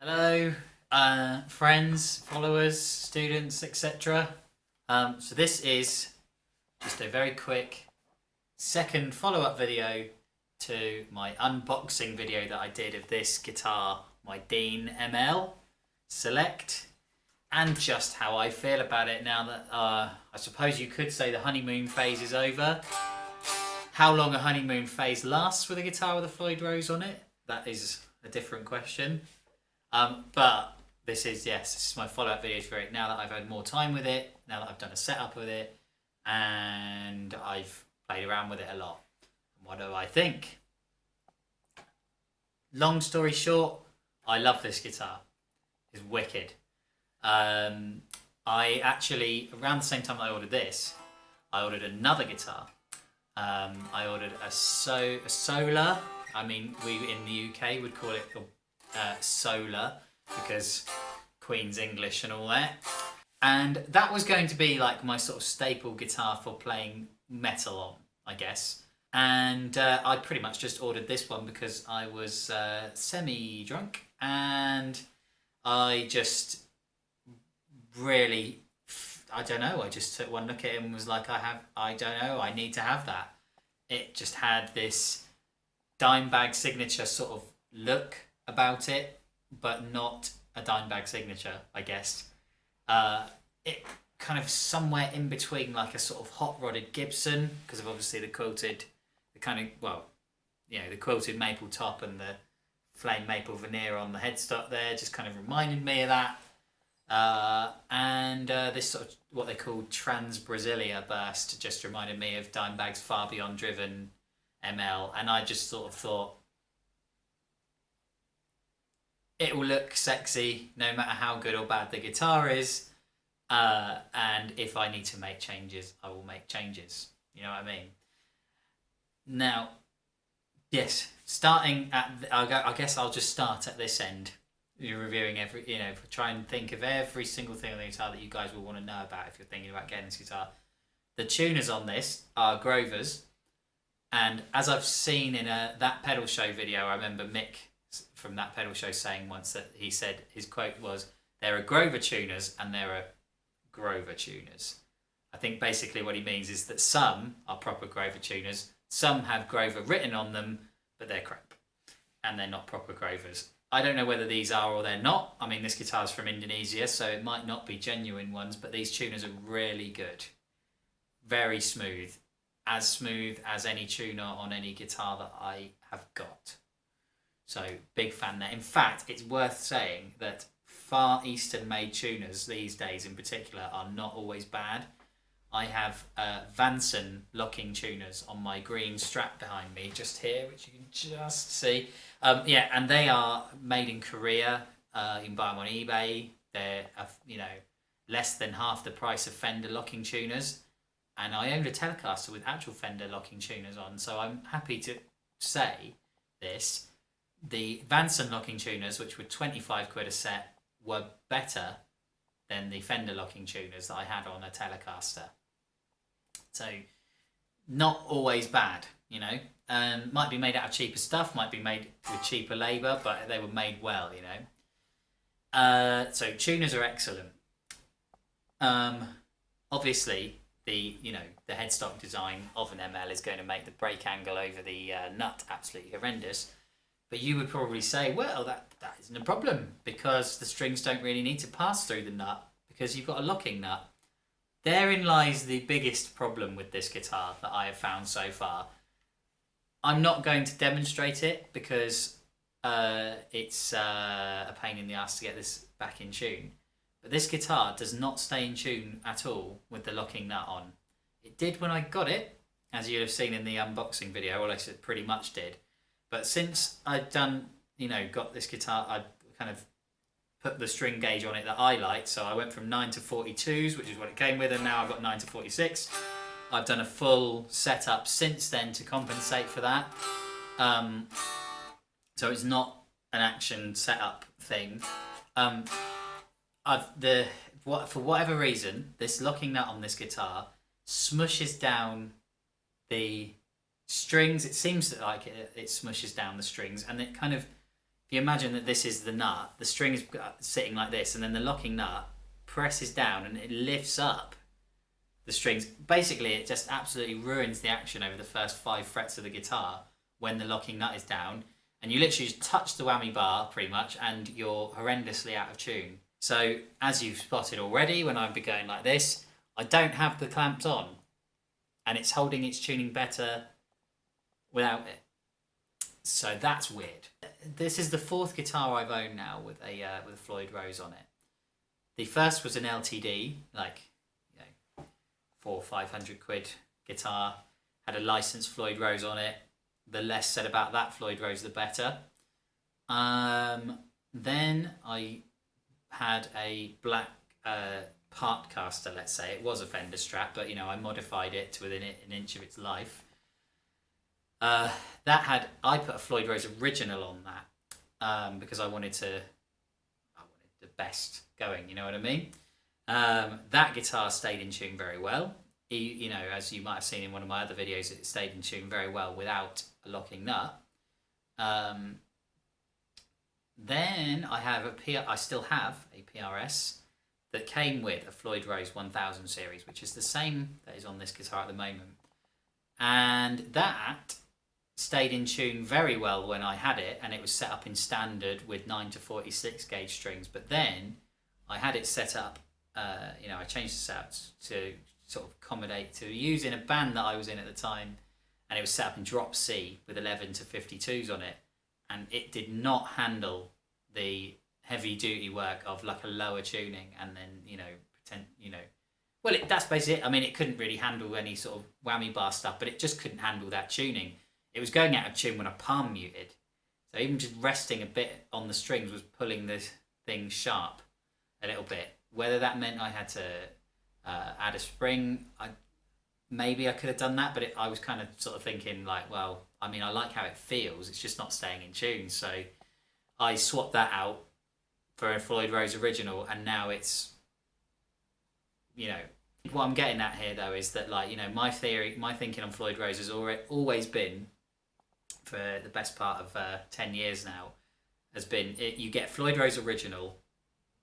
Hello, friends, followers, students, etc. So this is just a very quick second follow-up video to my unboxing video that I did of this guitar, my Dean ML Select, and just how I feel about it now that I suppose you could say the honeymoon phase is over. How long a honeymoon phase lasts with a guitar with a Floyd Rose on it, that is a different question. But this is my follow-up video for it now that I've had more time with it, now that I've done a setup with it, and I've played around with it a lot. What do I think? Long story short, I love this guitar. It's wicked. I actually, around the same time I ordered this, I ordered another guitar. I ordered a Solar. I mean, we in the UK would call it Solar because Queen's English and all that. And that was going to be like my sort of staple guitar for playing metal on, I guess. And I pretty much just ordered this one because I was semi-drunk and I just really, I don't know, I just took one look at it and was like, I don't know, I need to have that. It just had this Dimebag signature sort of look about it, but not a Dimebag signature, I guess. It kind of somewhere in between like a sort of hot-rodded Gibson, because of obviously the quilted maple top and the flame maple veneer on the headstock there just kind of reminded me of that. And this sort of what they call Trans Brasilia burst just reminded me of Dimebag's Far Beyond Driven ML, and I just sort of thought it will look sexy no matter how good or bad the guitar is, and if I need to make changes, I will make changes. You know what I mean? Now, yes, starting at I guess I'll just start at this end. You're reviewing try and think of every single thing on the guitar that you guys will want to know about if you're thinking about getting this guitar. The tuners on this are Grovers, and as I've seen in that pedal show video, I remember Mick from that pedal show saying once that he said his quote was, "There are Grover tuners and there are Grover tuners." I think basically what he means is that some are proper Grover tuners, some have Grover written on them, but they're crap and they're not proper Grovers. I don't know whether these are or they're not. I mean, this guitar's from Indonesia, so it might not be genuine ones, but these tuners are really good. Very smooth. As smooth as any tuner on any guitar that I have got. So, big fan there. In fact, it's worth saying that Far Eastern made tuners these days in particular are not always bad. I have Vansen locking tuners on my green strap behind me, just here, which you can just see. And they are made in Korea. You can buy them on eBay. They're less than half the price of Fender locking tuners. And I owned a Telecaster with actual Fender locking tuners on, so I'm happy to say this. The Vansen locking tuners, which were 25 quid a set, were better than the Fender locking tuners that I had on a Telecaster. So, not always bad, might be made out of cheaper stuff, might be made with cheaper labour, but they were made well, So, tuners are excellent. Obviously, the headstock design of an ML is going to make the brake angle over the nut absolutely horrendous. But you would probably say, well, that isn't a problem because the strings don't really need to pass through the nut because you've got a locking nut. Therein lies the biggest problem with this guitar that I have found so far. I'm not going to demonstrate it because it's a pain in the ass to get this back in tune. But this guitar does not stay in tune at all with the locking nut on. It did when I got it, as you'd have seen in the unboxing video, or at least it pretty much did. But since I've done, got this guitar, I kind of put the string gauge on it that I like. So I went from 9 to 42s, which is what it came with, and now I've got 9 to 46. I've done a full setup since then to compensate for that. So it's not an action setup thing. For whatever reason, this locking nut on this guitar smushes down the strings. It seems like it smushes down the strings, and it kind of you imagine that this is the nut, the string is sitting like this, and then the locking nut presses down and it lifts up the strings. Basically, it just absolutely ruins the action over the first 5 frets of the guitar when the locking nut is down. And you literally just touch the whammy bar pretty much and you're horrendously out of tune. So as you've spotted already, when I'd be going like this, I don't have the clamps on. And it's holding its tuning better without it. So that's weird. This is the 4th guitar I've owned now with a Floyd Rose on it. The first was an LTD, like, you know, 400 or 500 quid guitar. Had a licensed Floyd Rose on it. The less said about that Floyd Rose, the better. Then I had a black part caster, let's say. It was a Fender Strat, but you know, I modified it to within an inch of its life. I put a Floyd Rose original on that because I wanted the best going, you know what I mean? That guitar stayed in tune very well. You know, as you might have seen in one of my other videos, it stayed in tune very well without a locking nut. Then I still have a PRS that came with a Floyd Rose 1000 series, which is the same that is on this guitar at the moment. And that stayed in tune very well when I had it, and it was set up in standard with 9 to 46 gauge strings. But then I had it set up, you know, I changed the setup to sort of accommodate to use in a band that I was in at the time, and it was set up in drop C with 11 to 52s on it, and it did not handle the heavy duty work of like a lower tuning and then, you know, well, that's basically it. I mean, it couldn't really handle any sort of whammy bar stuff, but it just couldn't handle that tuning. It was going out of tune when I palm muted, so even just resting a bit on the strings was pulling the thing sharp a little bit. Whether that meant I had to add a spring, maybe I could have done that, but I was kind of sort of thinking like, well, I mean, I like how it feels, it's just not staying in tune. So I swapped that out for a Floyd Rose original, and now it's, you know, what I'm getting at here though is that, like, you know, my thinking on Floyd Rose has always been, for the best part of 10 years now, has been you get Floyd Rose original,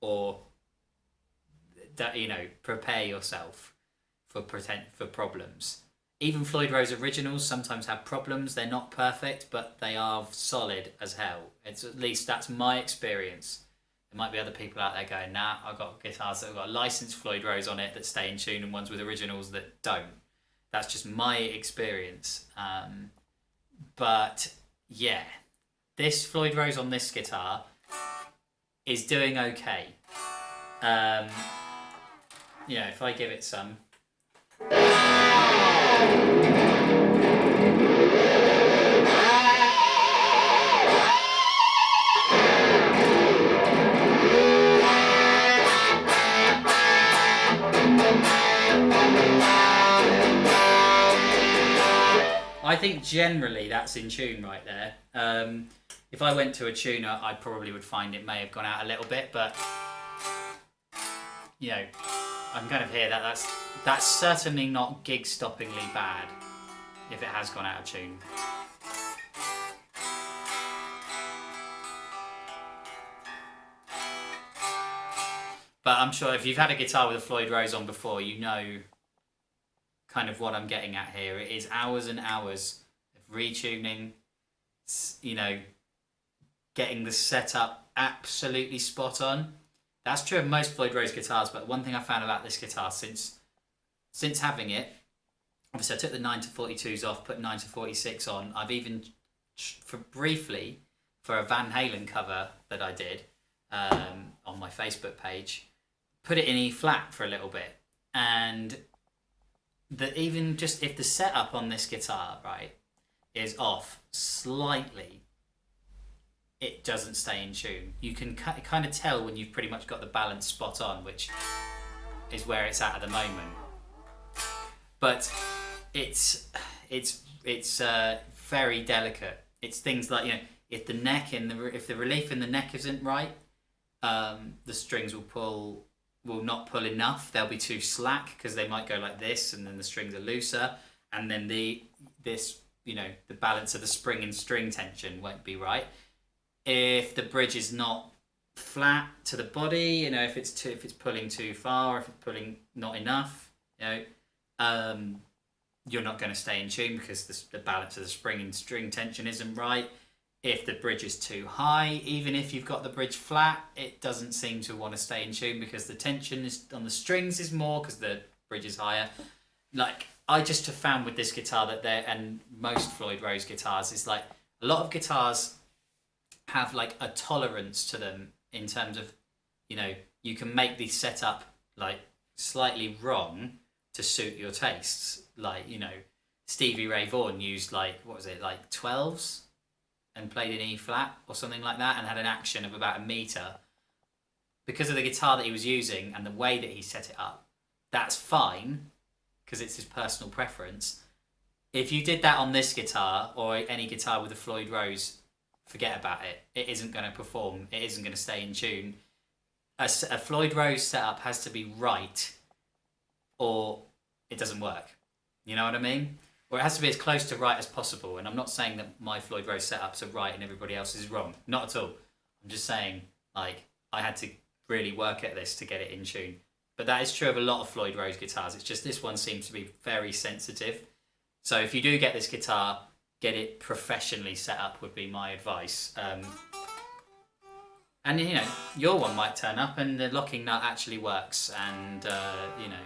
or that, you know, prepare yourself for problems. Even Floyd Rose originals sometimes have problems. They're not perfect, but they are solid as hell. It's, at least that's my experience. There might be other people out there going, nah, I've got guitars that have got a licensed Floyd Rose on it that stay in tune, and ones with originals that don't. That's just my experience. But yeah, this Floyd Rose on this guitar is doing okay. You know, if I give it some. I think generally that's in tune right there. If I went to a tuner, I probably would find it may have gone out a little bit, but you know, I'm kind of here that's certainly not gig-stoppingly bad if it has gone out of tune. But I'm sure if you've had a guitar with a Floyd Rose on before, you know kind of what I'm getting at here. It is hours and hours of retuning, you know, getting the setup absolutely spot on. That's true of most Floyd Rose guitars, but one thing I found about this guitar since having it, obviously I took the 9 to 42s off, put 9 to 46 on. I've even, briefly, for a Van Halen cover that I did on my Facebook page, put it in E flat for a little bit. And that even just if the setup on this guitar, right, is off slightly, it doesn't stay in tune. You can kind of tell when you've pretty much got the balance spot on, which is where it's at the moment. But it's very delicate. It's things like, you know, if the neck if the relief in the neck isn't right, the strings will not pull enough. They'll be too slack because they might go like this, and then the strings are looser, and then the balance of the spring and string tension won't be right. if the bridge is not flat to the body, you know, if it's pulling too far, if it's pulling not enough, you know, you're not going to stay in tune because the balance of the spring and string tension isn't right. If the bridge is too high, even if you've got the bridge flat, it doesn't seem to want to stay in tune because the tension is on the strings is more because the bridge is higher. Like, I just have found with this guitar that and most Floyd Rose guitars, is like a lot of guitars have like a tolerance to them in terms of, you know, you can make the setup like slightly wrong to suit your tastes. Like, you know, Stevie Ray Vaughan used like, what was it, like 12s and played in E flat or something like that and had an action of about a meter because of the guitar that he was using and the way that he set it up. That's fine because it's his personal preference. If you did that on this guitar or any guitar with a Floyd Rose, forget about it. It isn't going to perform. It isn't going to stay in tune. A Floyd Rose setup has to be right or it doesn't work. You know what I mean? Or it has to be as close to right as possible. And I'm not saying that my Floyd Rose setups are right and everybody else is wrong. Not at all. I'm just saying, like, I had to really work at this to get it in tune. But that is true of a lot of Floyd Rose guitars. It's just this one seems to be very sensitive. So if you do get this guitar, get it professionally set up would be my advice. And, you know, your one might turn up and the locking nut actually works. And, you know...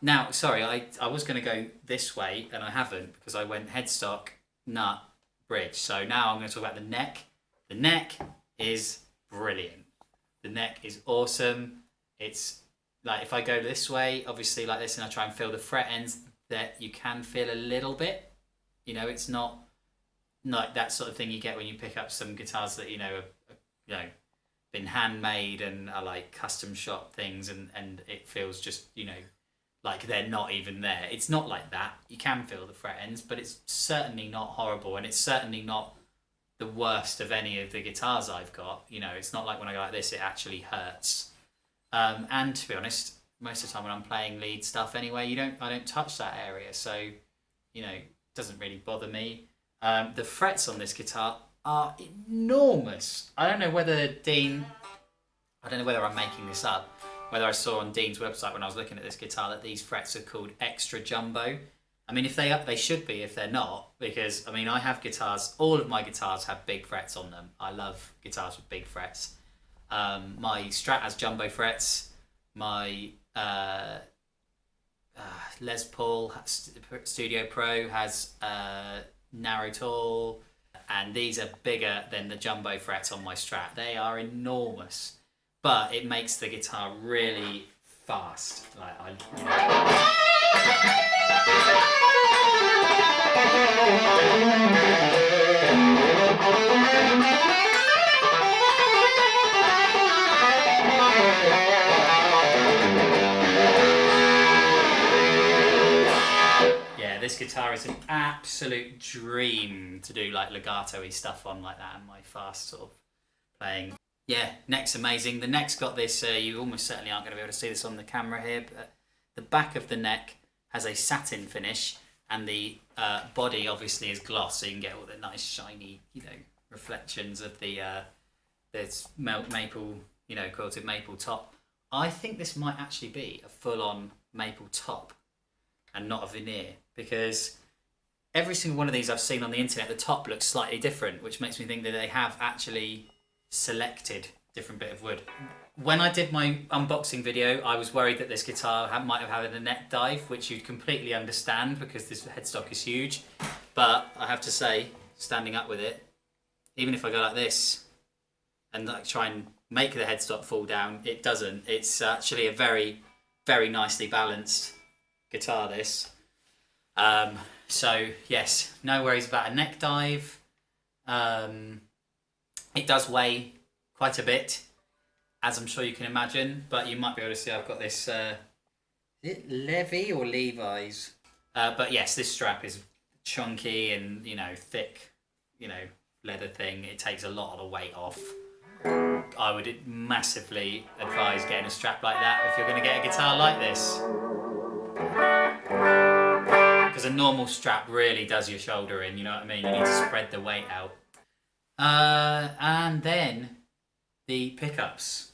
Now, sorry, I was going to go this way and I haven't because I went headstock, nut, bridge. So now I'm going to talk about the neck. The neck is brilliant. The neck is awesome. It's like if I go this way, obviously like this, and I try and feel the fret ends, that you can feel a little bit. You know, it's not like that sort of thing you get when you pick up some guitars that, you know, are, you know, been handmade and are like custom shop things and it feels just, you know, like they're not even there. It's not like that. You can feel the fret ends, but it's certainly not horrible, and it's certainly not the worst of any of the guitars I've got. You know, it's not like when I go like this, it actually hurts. And to be honest, most of the time when I'm playing lead stuff anyway, I don't touch that area, so, you know, it doesn't really bother me. The frets on this guitar are enormous. I don't know whether I'm making this up, whether I saw on Dean's website when I was looking at this guitar that these frets are called extra jumbo. I mean, if they should be if they're not, because, I mean, I have guitars, all of my guitars have big frets on them. I love guitars with big frets. My Strat has jumbo frets. My Les Paul Studio Pro has narrow tall, and these are bigger than the jumbo frets on my Strat. They are enormous. But it makes the guitar really fast. Like yeah, this guitar is an absolute dream to do like legato-y stuff on like that and my fast sort of playing. Yeah, neck's amazing. The neck's got this, you almost certainly aren't going to be able to see this on the camera here, but the back of the neck has a satin finish, and the body obviously is gloss, so you can get all the nice shiny, you know, reflections of the this maple, you know, quilted maple top. I think this might actually be a full-on maple top and not a veneer, because every single one of these I've seen on the internet, the top looks slightly different, which makes me think that they have actually selected different bit of wood. When I did my unboxing video, I was worried that this guitar might have had a neck dive, which you'd completely understand because this headstock is huge. But I have to say, standing up with it, even if I go like this and like try and make the headstock fall down, it doesn't. It's actually a very, very nicely balanced guitar, this. So yes, no worries about a neck dive. It does weigh quite a bit, as I'm sure you can imagine, but you might be able to see I've got this, is it Levi or Levi's? But yes, this strap is chunky and, you know, thick, you know, leather thing. It takes a lot of the weight off. I would massively advise getting a strap like that if you're going to get a guitar like this. Because because a normal strap really does your shoulder in, you know what I mean? You need to spread the weight out. And then the pickups.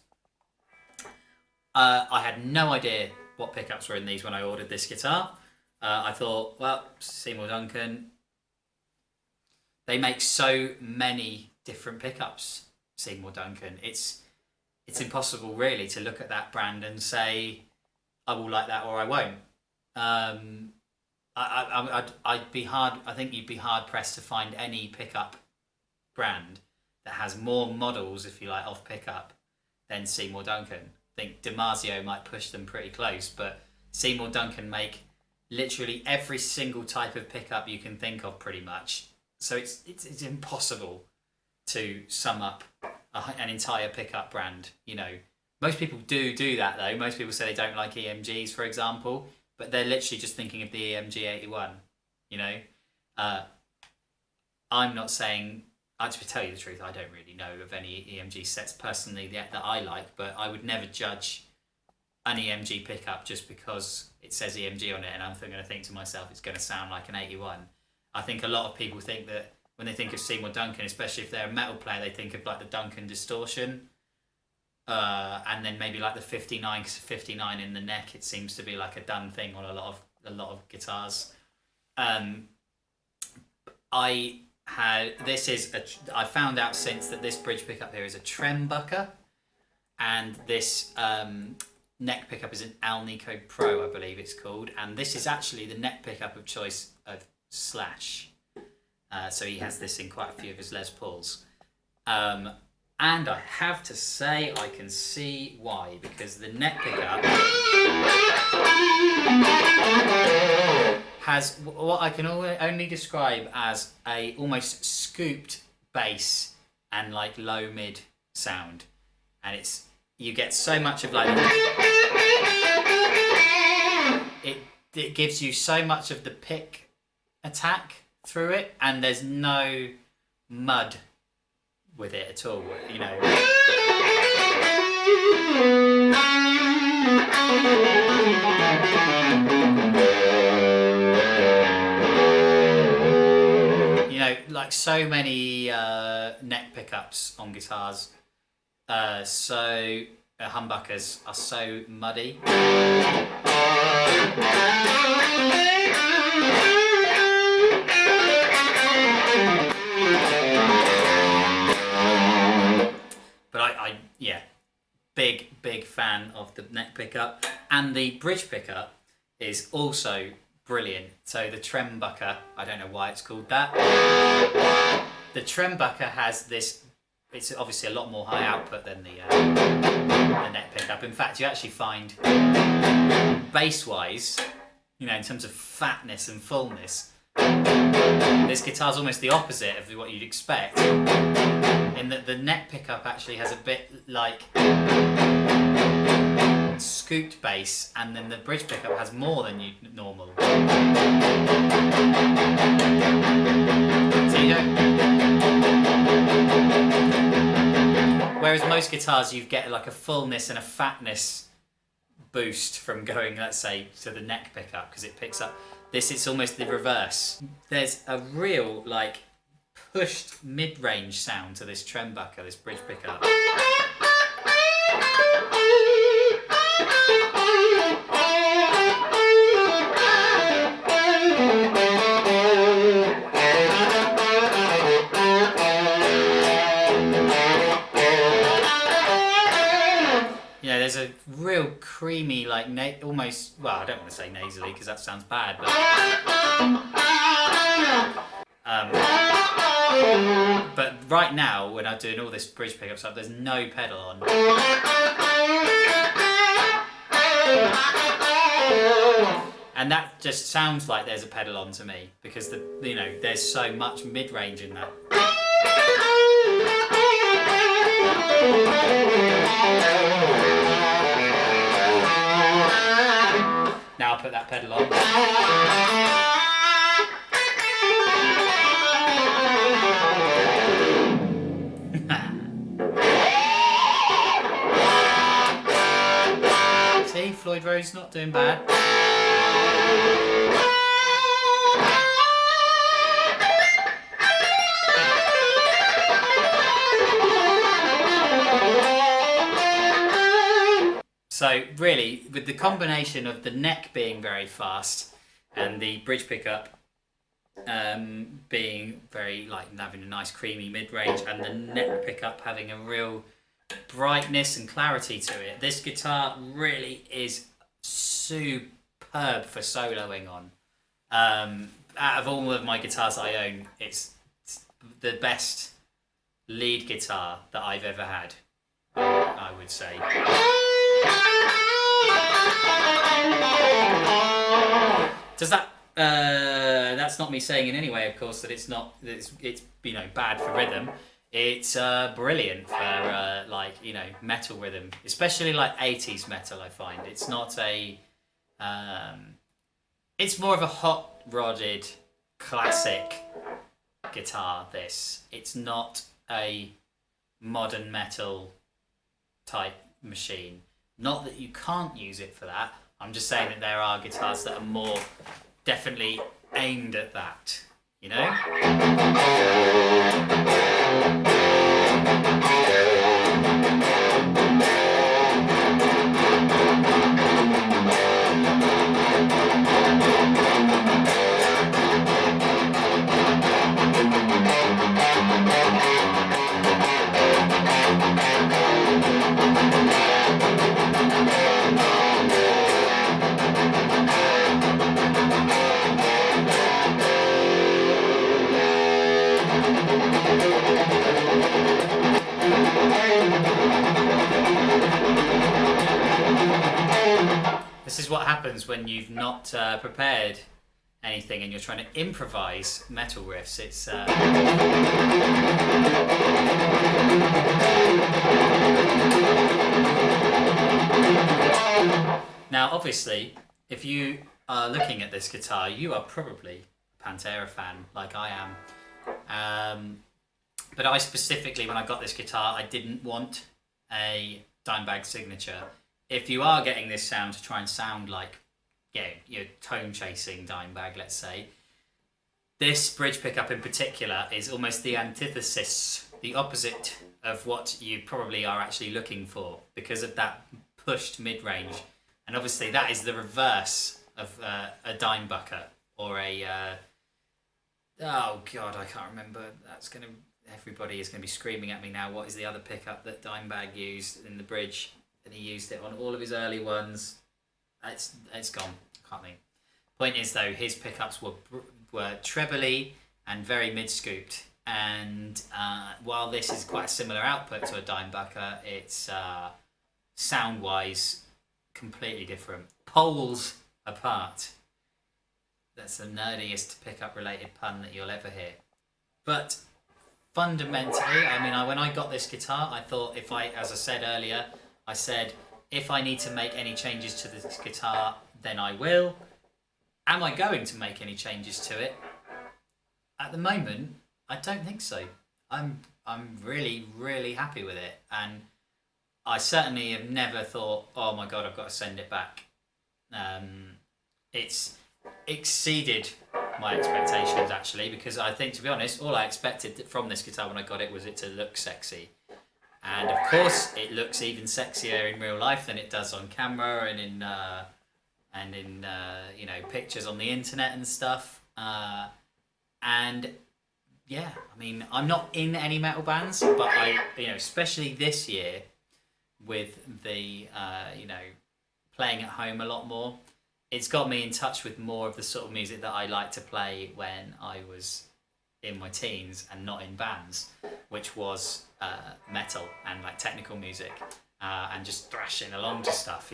I had no idea what pickups were in these when I ordered this guitar. I thought, well, Seymour Duncan, they make so many different pickups, Seymour Duncan. It's impossible really to look at that brand and say, I will like that or I won't. I'd be hard. I think you'd be hard pressed to find any pickup brand that has more models, if you like, off pickup than Seymour Duncan. I think DiMarzio might push them pretty close, but Seymour Duncan make literally every single type of pickup you can think of, pretty much. So it's impossible to sum up an entire pickup brand. You know, most people do that though. Most people say they don't like EMGs, for example, but they're literally just thinking of the EMG 81. You know, I'm not saying. To tell you the truth, I don't really know of any EMG sets personally that I like, but I would never judge an EMG pickup just because it says EMG on it and I'm going to think to myself it's going to sound like an 81. I think a lot of people think that when they think of Seymour Duncan, especially if they're a metal player, they think of like the Duncan Distortion, and then maybe like the 59, because 59 in the neck, it seems to be like a done thing on a lot of guitars. I found out since that this bridge pickup here is a Trembucker, and this neck pickup is an Alnico Pro, I believe it's called, and this is actually the neck pickup of choice of Slash. So he has this in quite a few of his Les Pauls. And I have to say I can see why, because the neck pickup has what I can only describe as a almost scooped bass and like low mid sound, and you get so much of like it gives you so much of the pick attack through it, and there's no mud with it at all, you know. Like so many neck pickups on guitars, humbuckers are so muddy. But I big fan of the neck pickup, and the bridge pickup is also brilliant. So the Trembucker, I don't know why it's called that. The Trembucker has this, it's obviously a lot more high output than the neck pickup. In fact, you actually find bass-wise, you know, in terms of fatness and fullness, this guitar's almost the opposite of what you'd expect. In that the neck pickup actually has a bit like scooped bass, and then the bridge pickup has more than normal. So you don't. Whereas most guitars, you get like a fullness and a fatness boost from going, let's say, to the neck pickup because it picks up. This, it's almost the reverse. There's a real like pushed mid-range sound to this Trembucker, this bridge pickup. There's a real creamy, like almost, well, I don't want to say nasally because that sounds bad, but right now when I'm doing all this bridge pickup stuff, there's no pedal on, and that just sounds like there's a pedal on to me because there's so much mid-range in that. Now I'll put that pedal on. See, Floyd Rose not doing bad. So really, with the combination of the neck being very fast and the bridge pickup being very like having a nice creamy mid-range, and the neck pickup having a real brightness and clarity to it, this guitar really is superb for soloing on. Out of all of my guitars I own, it's the best lead guitar that I've ever had, I would say. Does that that's not me saying in any way, of course, that it's bad for rhythm. It's brilliant for metal rhythm, especially like 80s metal. I find it's not a it's more of a hot rodded classic guitar. It's not a modern metal type machine. Not that you can't use it for that. I'm just saying that there are guitars that are more definitely aimed at that, you know? This is what happens when you've not prepared anything and you're trying to improvise metal riffs. It's now, obviously, if you are looking at this guitar, you are probably a Pantera fan, like I am. But I specifically, when I got this guitar, I didn't want a Dimebag signature. If you are getting this sound to try and sound like, you're tone chasing Dimebag, let's say, this bridge pickup in particular is almost the antithesis, the opposite of what you probably are actually looking for, because of that pushed mid-range. And obviously that is the reverse of a Trembucker or a oh god, I can't remember. Everybody is going to be screaming at me now. What is the other pickup that Dimebag used in the bridge? And he used it on all of his early ones. It's gone. I can't think. Point is though, his pickups were trebly and very mid-scooped. And while this is quite a similar output to a Dimebag, it's sound-wise completely different. Poles apart. That's the nerdiest pickup-related pun that you'll ever hear. But fundamentally, when I got this guitar, I thought as I said earlier, I said, if I need to make any changes to this guitar, then I will. Am I going to make any changes to it? At the moment, I don't think so. I'm really, really happy with it. And I certainly have never thought, oh my god, I've got to send it back. It's exceeded my expectations, actually, because I think, to be honest, all I expected from this guitar when I got it was it to look sexy. And of course, it looks even sexier in real life than it does on camera and in pictures on the internet and stuff. And yeah, I'm not in any metal bands, but especially this year with the playing at home a lot more, it's got me in touch with more of the sort of music that I like to play when I was in my teens and not in bands, which was metal and like technical music and just thrashing along to stuff,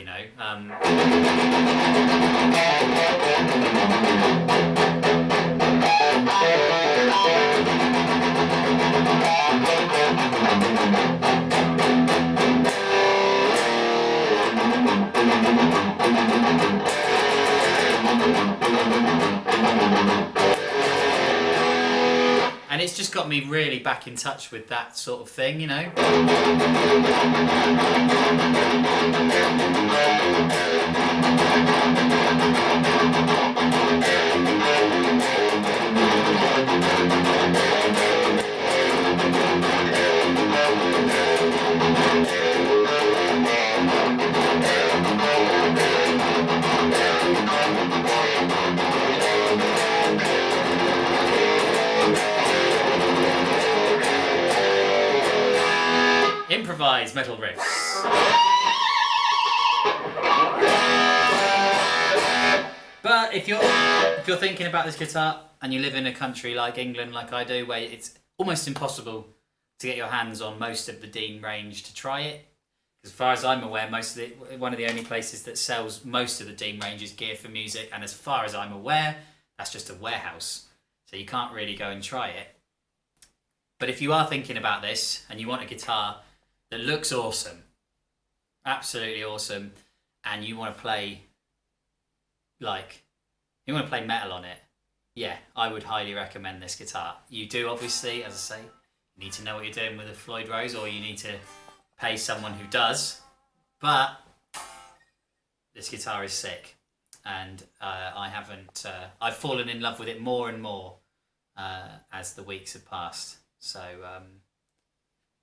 And it's just got me really back in touch with that sort of thing, improvise metal riffs. But if you're thinking about this guitar and you live in a country like England, like I do, where it's almost impossible to get your hands on most of the Dean range to try it, as far as I'm aware, one of the only places that sells most of the Dean range is Gear for Music, and as far as I'm aware, that's just a warehouse, so you can't really go and try it. But if you are thinking about this and you want a guitar that looks awesome, absolutely awesome, and you want to play metal on it, yeah, I would highly recommend this guitar. You do obviously, as I say, you need to know what you're doing with a Floyd Rose, or you need to pay someone who does, but this guitar is sick, and I've fallen in love with it more and more as the weeks have passed. So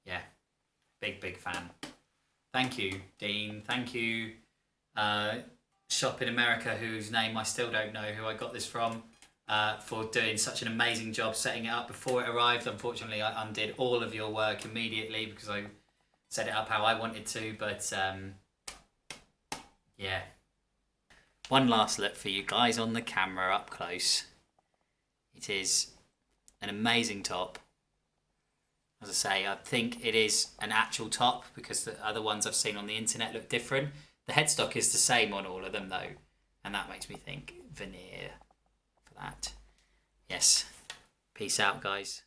yeah, big fan. Thank you, Dean. Thank you, Shop in America, whose name I still don't know, who I got this from, for doing such an amazing job setting it up before it arrived. Unfortunately, I undid all of your work immediately because I set it up how I wanted to, but yeah. One last look for you guys on the camera up close. It is an amazing top. As I say, I think it is an actual top because the other ones I've seen on the internet look different. The headstock is the same on all of them though, and that makes me think veneer for that. Yes. Peace out, guys.